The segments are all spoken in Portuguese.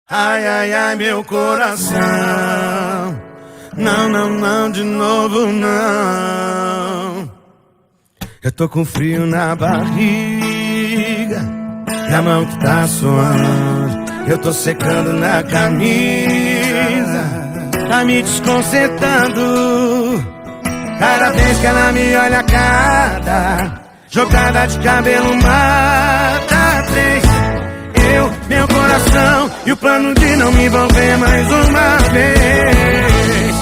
Ai, ai, ai, meu coração. Não, não, não, de novo não. Eu tô com frio na barriga e a mão que tá suando. Eu tô secando na camisa, tá me desconcertando. Cada vez que ela me olha, cada jogada de cabelo mata três. Meu coração e o plano de não me envolver mais uma vez.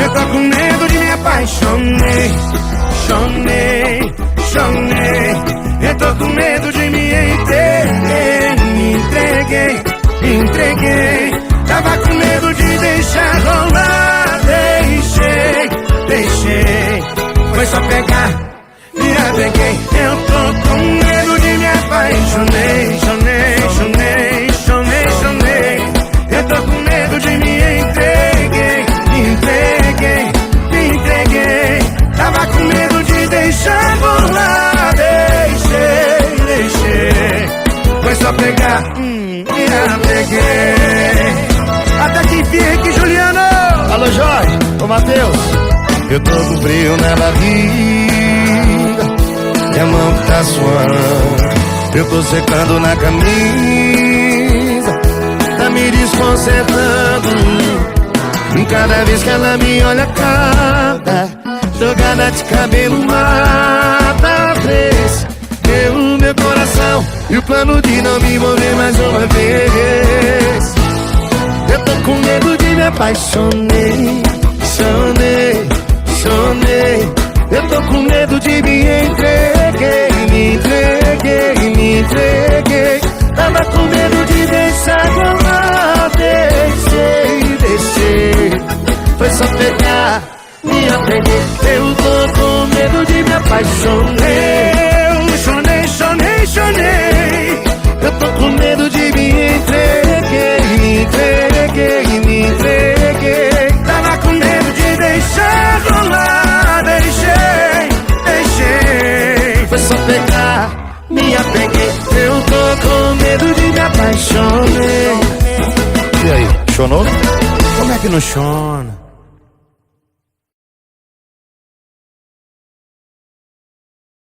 Eu tô com medo de me apaixonei, chonei. Eu tô com medo de me entreguei. Tava com medo de deixar rolar, deixei. Foi só pegar, me apeguei. Eu tô com medo de me apaixonei, chonei. Eu tô com medo de me entreguei. Tava com medo de deixar rolar, deixei. Foi só pegar, me apeguei. Até que enfim, aqui, Juliano. Alô, Jorge, ô Matheus. Eu tô com frio na barriga e a mão que tá suando. Eu tô secando na camisa, tá me desconcertando. E cada vez que ela me olha, cada jogada de cabelo mata três. Meu coração e o plano de não me envolver mais uma vez. Eu tô com medo de me apaixonei, chonei. Eu tô com medo de me entreguei. Tava com medo de deixar rolar, deixei. Foi só pegar, me apeguei. Eu tô com medo de me apaixonei, chonei. Eu tô com medo de me entreguei. Tava com medo de deixar rolar, deixei. Foi só pegar, me apeguei. Eu tô com medo de me apaixonei. E aí, chonou? Como é que não chona?